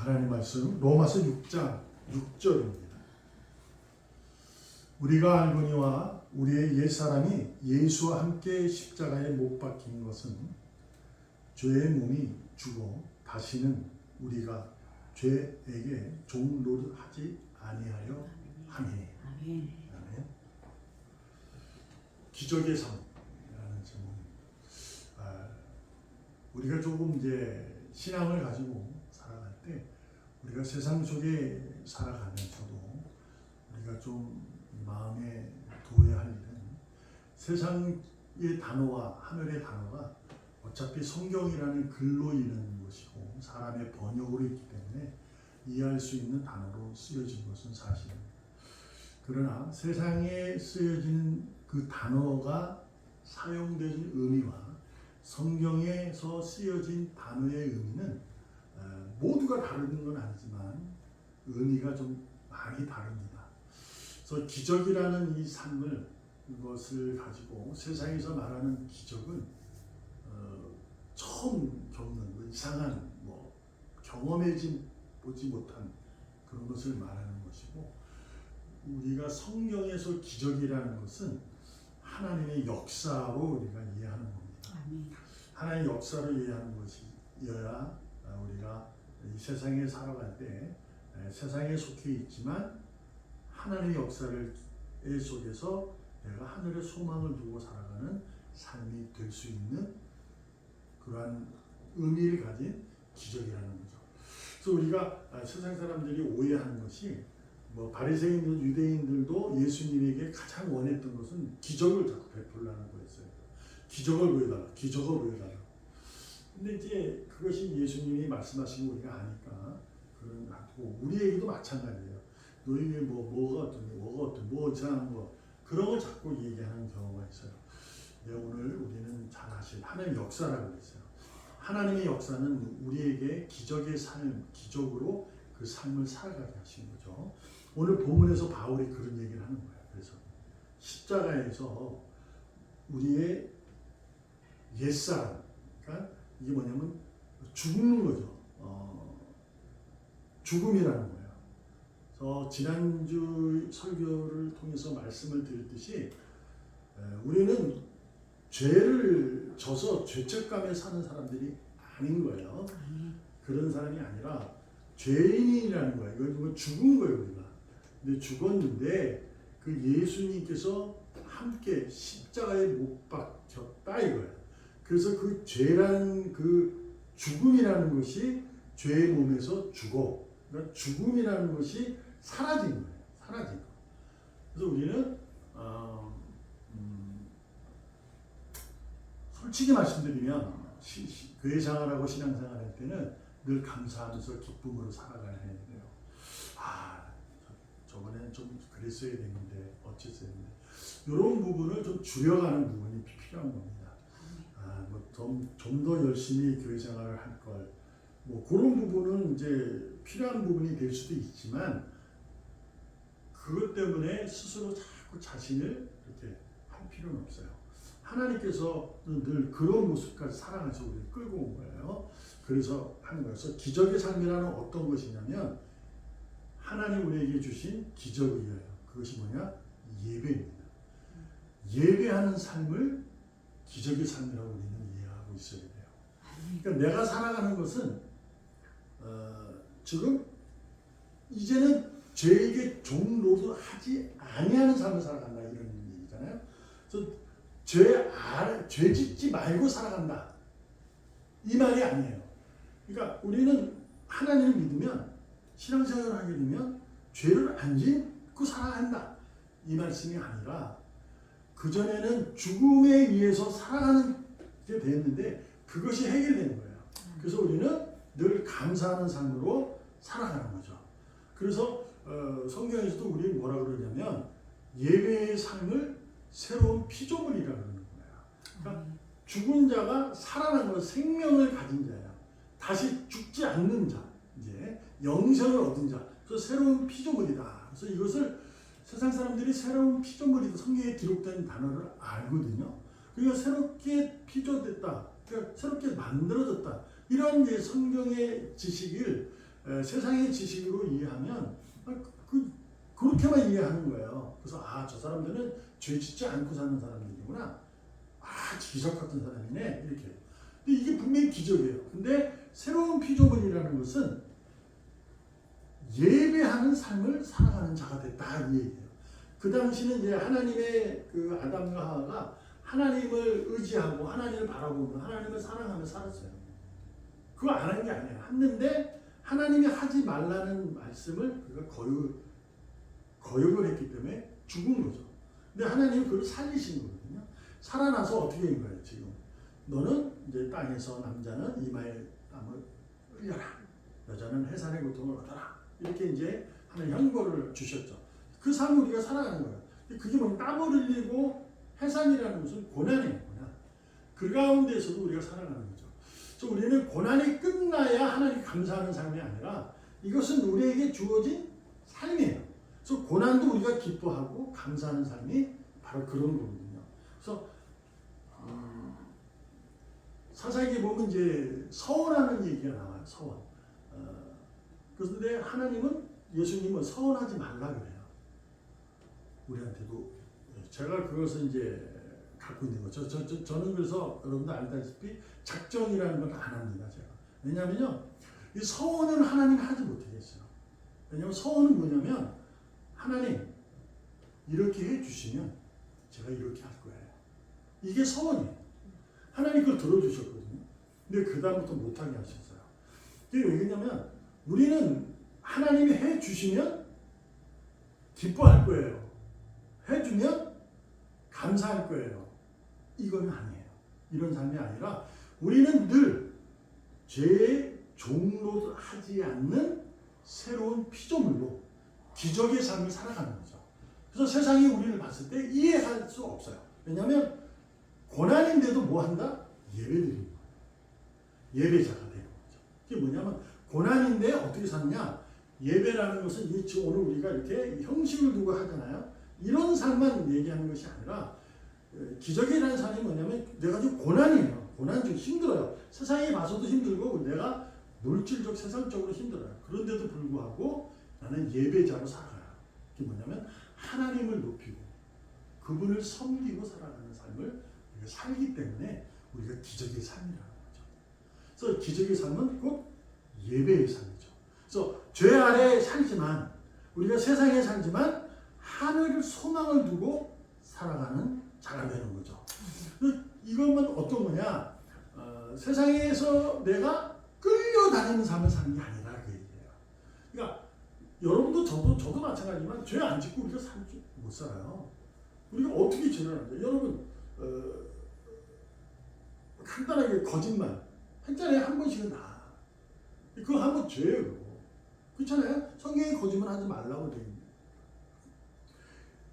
하나님 말씀 로마서 6장 6절입니다. 우리가 알거니와 우리의 옛사람이 예수와 함께 십자가에 못 박힌 것은 죄의 몸이 죽어 다시는 우리가 죄에게 종노릇하지 아니하려 함이니. 아멘. 기적의 삶이라는 제목입니다. 우리가 조금 이제 신앙을 가지고 살아갈 때 우리가 세상 속에 살아가면서도 우리가 좀 마음에 두어야 할 일은 세상의 단어와 하늘의 단어가 어차피 성경이라는 글로 있는 것이고 사람의 번역으로 있기 때문에 이해할 수 있는 단어로 쓰여진 것은 사실입니다. 그러나 세상에 쓰여진 그 단어가 사용되는 의미와 성경에서 쓰여진 단어의 의미는 모두가 다른 건 아니지만 의미가 좀 많이 다릅니다. 그래서 기적이라는 이 삶을 이것을 가지고 세상에서 말하는 기적은 처음 겪는 이상한 경험해지 보지 못한 그런 것을 말하는 것이고, 우리가 성경에서 기적이라는 것은 하나님의 역사로 우리가 이해하는 겁니다. 하나님의 역사로 이해하는 것이어야 우리가 이 세상에 살아갈 때 세상에 속해 있지만 하나님의 역사를 속에서 내가 하늘의 소망을 두고 살아가는 삶이 될 수 있는 그러한 의미를 가진 기적이라는 거죠. 그래서 우리가 세상 사람들이 오해하는 것이 바리새인들, 유대인들도 예수님에게 가장 원했던 것은 기적을 자꾸 베풀라는 거였어요. 기적을 보여달라, 기적을 보여달라. 근데 이제 그것이 예수님이 말씀하신 거 우리가 아니까 그런 거 우리에게도 마찬가지예요. 너희에게 뭐가 어떤 뭐 이상한 거 그런 걸 자꾸 얘기하는 경우가 있어요. 오늘 우리는 잘 아실 하나님의 역사라고 했어요. 하나님의 역사는 우리에게 기적의 삶, 기적으로 그 삶을 살아가게 하신 거죠. 오늘 본문에서 바울이 그런 얘기를 하는 거예요. 그래서 십자가에서 우리의 옛사람, 그러니까 이게 뭐냐면 죽는 거죠. 죽음이라는 거예요. 그래서 지난주 설교를 통해서 말씀을 드렸듯이 우리는 죄를 져서 죄책감에 사는 사람들이 아닌 거예요. 그런 사람이 아니라 죄인이라는 거예요. 이건 죽은 거예요, 우리가. 근데 죽었는데 그 예수님께서 함께 십자가에 못 박혔다 이거예요. 그래서 그 죄라는 그 죽음이라는 것이 죄의 몸에서 죽어. 그러니까 죽음이라는 것이 사라진 거예요. 사라진 거. 그래서 우리는 솔직히 말씀드리면 교회 생활하고 신앙 생활할 때는 늘 감사하면서 기쁨으로 살아가야 돼요. 저번에는 좀 그랬어야 되는데 어쨌어야 되는데 이런 부분을 좀 줄여가는 부분이 필요한 겁니다. 좀 더 열심히 교회 생활을 할 걸, 그런 부분은 이제 필요한 부분이 될 수도 있지만 그것 때문에 스스로 자꾸 자신을 이렇게 할 필요는 없어요. 하나님께서는 늘 그런 모습까지 사랑해서 우리를 끌고 온 거예요. 그래서 하는 거예요. 그래서 기적의 삶이라는 어떤 것이냐면 하나님 우리에게 주신 기적이에요. 그것이 뭐냐? 예배입니다. 예배하는 삶을 기적의 삶이라고 우리는 이해하고 있어야 돼요. 그러니까 내가 살아가는 것은 지금 이제는 죄에게 종노릇하지 아니하는 삶을 살아간다 이런 얘기잖아요. 그래서 죄 짓지 말고 살아간다 이 말이 아니에요. 그러니까 우리는 하나님을 믿으면 신앙생활을 하게 되면 죄를 안 짓고 살아간다 이 말씀이 아니라 그전에는 죽음에 의해서 살아가는 게 됐는데 그것이 해결되는 거예요. 그래서 우리는 늘 감사하는 삶으로 살아가는 거죠. 그래서 성경에서도 우리 뭐라 그러냐면 예배의 삶을 새로운 피조물이라고 그러는 거예요. 그러니까 죽은 자가 살아난 건 생명을 가진 자예요. 다시 죽지 않는 자, 이제 영생을 얻은 자. 그래서 새로운 피조물이다. 그래서 이것을 세상 사람들이 새로운 피조물이다. 성경에 기록된 단어를 알거든요. 그러니까 새롭게 피조됐다. 그러니까 새롭게 만들어졌다. 이런 성경의 지식을 세상의 지식으로 이해하면 그렇게만 이해하는 거예요. 그래서 저 사람들은 죄 짓지 않고 사는 사람들이구나. 기적 같은 사람이네 이렇게. 근데 이게 분명히 기적이에요. 근데 새로운 피조물이라는 것은 예배하는 삶을 살아가는 자가 됐다 이 얘기예요. 그 당시는 이제 하나님의 그 아담과 하와가 하나님을 의지하고 하나님을 바라보며 하나님을 사랑하며 살았어요. 그거 안 한 게 아니에요. 했는데 하나님이 하지 말라는 말씀을 그가 거역을 했기 때문에 죽은 거죠. 근데 하나님이 그걸 살리신 거거든요. 살아나서 어떻게 된 거예요, 지금? 너는 이제 땅에서 남자는 이마에 땀을 흘려라. 여자는 해산의 고통을 얻어라. 이렇게 이제 하는 형벌을 주셨죠. 그 삶을 우리가 살아가는 거예요. 그게 뭐 땀을 흘리고 해산이라는 것은 고난이에요, 고난. 그 가운데서도 우리가 살아가는 거죠. 그래서 우리는 고난이 끝나야 하나님 감사하는 삶이 아니라 이것은 우리에게 주어진 삶이에요. 그래서 고난도 우리가 기뻐하고 감사하는 삶이 바로 그런 거거든요. 그래서 사사기에 보면 이제 서원하는 얘기가 나와요. 서원. 그런데 하나님은 예수님은 서원하지 말라 그래요. 우리한테도 제가 그것을 이제 갖고 있는 거죠. 저는 그래서 여러분도 알다시피 작정이라는 걸 안 합니다. 제가. 왜냐하면요, 이 서원은 하나님 하지 못하겠어요. 왜냐하면 서원은 뭐냐면 하나님 이렇게 해주시면 제가 이렇게 할 거예요. 이게 서원이에요. 하나님 그걸 들어주셨거든요. 근데 그 다음부터 못하게 하셨어요. 이게 왜 그러냐면 우리는 하나님이 해주시면 기뻐할 거예요. 해주면 감사할 거예요. 이건 아니에요. 이런 삶이 아니라 우리는 늘 죄의 종로도 하지 않는 새로운 피조물로 기적의 삶을 살아가는 거죠. 그래서 세상이 우리를 봤을 때 이해할 수 없어요. 왜냐하면 고난인데도 뭐 한다? 예배드리는 거예요. 예배자가 되는 거죠. 이게 뭐냐면 고난인데 어떻게 사느냐? 예배라는 것은 지금 오늘 우리가 이렇게 형식을 두고 하잖아요. 이런 삶만 얘기하는 것이 아니라 기적이라는 삶이 뭐냐면 내가 지금 고난이에요. 고난 좀 힘들어요. 세상에 봐서도 힘들고 내가 물질적 세상적으로 힘들어요. 그런데도 불구하고 나는 예배자로 살아가요. 그게 뭐냐면 하나님을 높이고 그분을 섬기고 살아가는 삶을 우리가 살기 때문에 우리가 기적의 삶이라는 거죠. 그래서 기적의 삶은 곧 예배의 삶이죠. 그래서 죄 아래 살지만 우리가 세상에 살지만 하늘을 소망을 두고 살아가는 자가 되는 거죠. 이것은 어떤 거냐? 세상에서 내가 끌려다니는 삶을 사는 게 아니라 그 얘기예요. 그러니까 여러분도 저도 마찬가지지만 죄 안 짓고 우리가 못 살아요. 우리가 어떻게 죄를 안 져요? 여러분 간단하게 거짓말 한 잔에 한 번씩은 다. 그거 한 번 죄예요. 그렇잖아요? 성경에 거짓말 하지 말라고 돼 있는.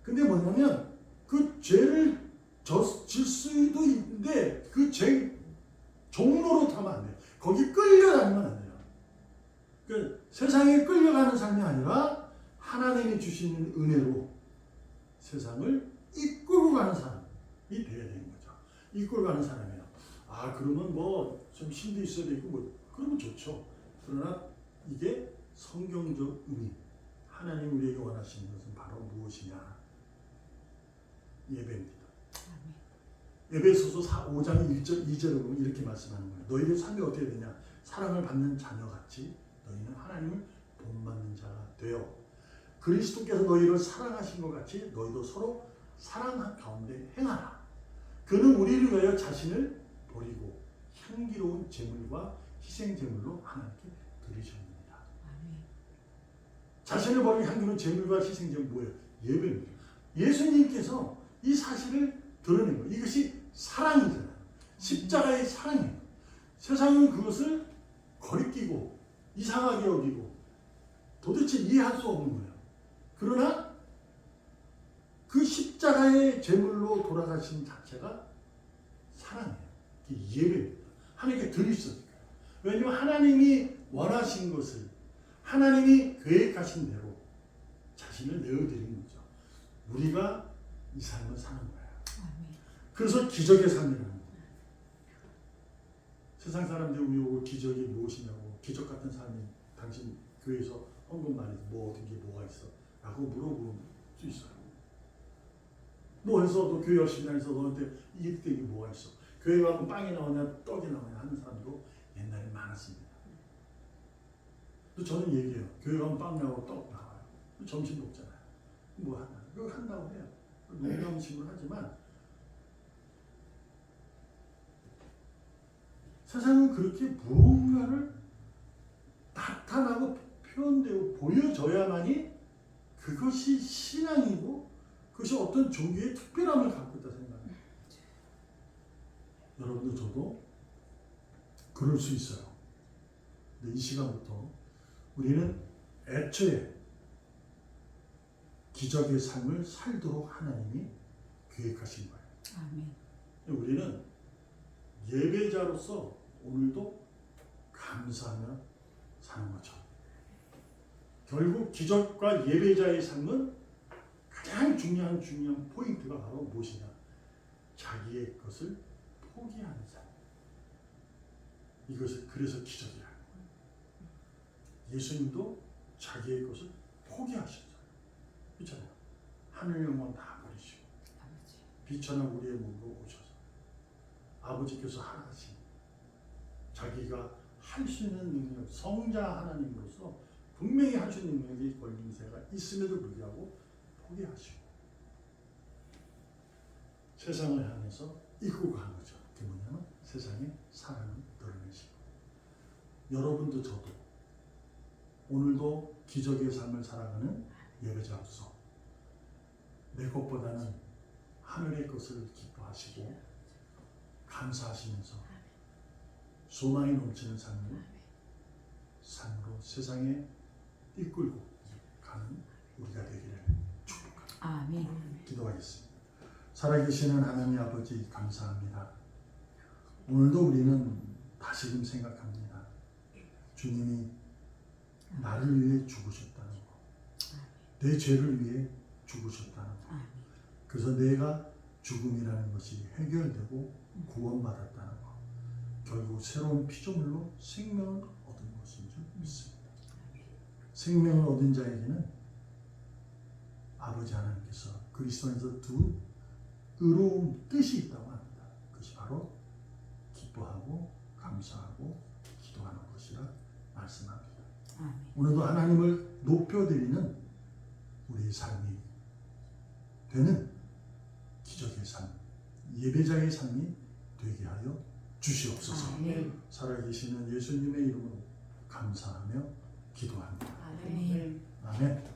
근데 뭐냐면 그 죄를 질 수도 있는데 그 죄 종로로 타면 안 돼요. 거기 끌려다니면 안 돼요. 그 세상에 끌려가는 삶이 아니라 하나님이 주시는 은혜로 세상을 이끌고 가는 사람이 되어야 되는 거죠. 이끌고 가는 사람이에요. 그러면 뭐 좀 힘도 있어야 되고 뭐 그러면 좋죠. 그러나 이게 성경적 의미, 하나님 우리에게 원하시는 것은 바로 무엇이냐? 예배입니다. 에베소서 5장 1절 2절을 보면 이렇게 말씀하는 거예요. 너희의 삶이 어떻게 되냐? 사랑을 받는 자녀같이 너희는 하나님을 본받는 자가 되어 그리스도께서 너희를 사랑하신 것 같이 너희도 서로 사랑 가운데 행하라. 그는 우리를 위하여 자신을 버리고 향기로운 제물과 희생 제물로 하나님께 드리셨습니다. 자신을 버리고 향기로운 제물과 희생 제물 뭐예요? 예배입니다. 예수님께서 이 사실을 드러낸 거예요. 이것이 사랑이잖아요. 십자가의 사랑이에요. 세상은 그것을 거리끼고 이상하게 여기고 도대체 이해할 수 없는 거예요. 그러나 그 십자가의 제물로 돌아가신 자체가 사랑이에요. 예배입니다. 하나님께 드리셨으니까요. 왜냐하면 하나님이 원하신 것을 하나님이 계획하신 대로 자신을 내어드리는 거죠. 우리가 이 삶을 사는 거예요. 그래서 기적의 삶이라는 거예요. 세상 사람들이 우리 보고 기적이 무엇이냐고 기적 같은 삶이 당신 교회에서 헌금 많이 뭐 얻은 게 뭐가 있어? 라고 물어볼 수 있어요. 너 해서 너 교회 열심히 다녀서 너한테 이게 뭐가 있어? 교회 가면 빵이 나오냐 떡이 나오냐 하는 사람도 옛날에 많았습니다. 또 저는 얘기해요. 교회 가면 빵 나오고 떡 나와요. 점심 먹잖아요. 뭐 한다? 그거 한다고 해요. 농담식으로 하지만 세상은 그렇게 무언가를 나타나고 표현되고 보여져야만이 그것이 신앙이고 그것이 어떤 종교의 특별함을 갖고 있다 생각해요. 여러분도 저도 그럴 수 있어요. 근데 이 시간부터 우리는 애초에 기적의 삶을 살도록 하나님이 계획하신 거예요. 아멘. 우리는 예배자로서 오늘도 감사하며 사는 거죠. 결국 기적과 예배자의 삶은 가장 중요한 포인트가 바로 무엇이냐? 자기의 것을 포기하는 삶. 이것을 그래서 기적이라는 거예요. 예수님도 자기의 것을 포기하셨어요. 그렇잖아요. 하늘 영광 다 버리시고 비천한 우리의 몸으로 오셔서 아버지께서 하나씩 자기가 할 수 있는 능력, 성자 하나님으로서 분명히 할 수 있는 능력이 권능세가 있음에도 불구하고 포기하시고 세상을 향해서 이끌고 가는 거죠. 그게 뭐냐면 세상에 사랑을 드러내시고 여러분도 저도 오늘도 기적의 삶을 살아가는 예배자로서 내 것보다는 하늘의 것을 기뻐하시고 감사하시면서 소망이 넘치는 삶으로 세상에 이끌고 가는 우리가 되기를 축복합니다. 아멘. 기도하겠습니다. 살아계시는 하나님 아버지 감사합니다. 오늘도 우리는 다시금 생각합니다. 주님이 나를 위해 죽으셨다는 것, 내 죄를 위해 죽으셨다는 것, 그래서 내가 죽음이라는 것이 해결되고 구원받았다는 것, 결국 새로운 피조물로 생명을 얻은 것인 줄 믿습니다. 생명을 얻은 자에게는 아버지 하나님께서 그리스도 안에서 두 의로운 뜻이 있다고 합니다. 그것이 바로 기뻐하고 감사하고 기도하는 것이라 말씀합니다. 오늘도 하나님을 높여드리는 우리의 삶이 되는 기적의 삶, 예배자의 삶이 되게 하여 주시옵소서. 살아계시는 예수님의 이름으로 감사하며 기도합니다. 아멘. 아멘.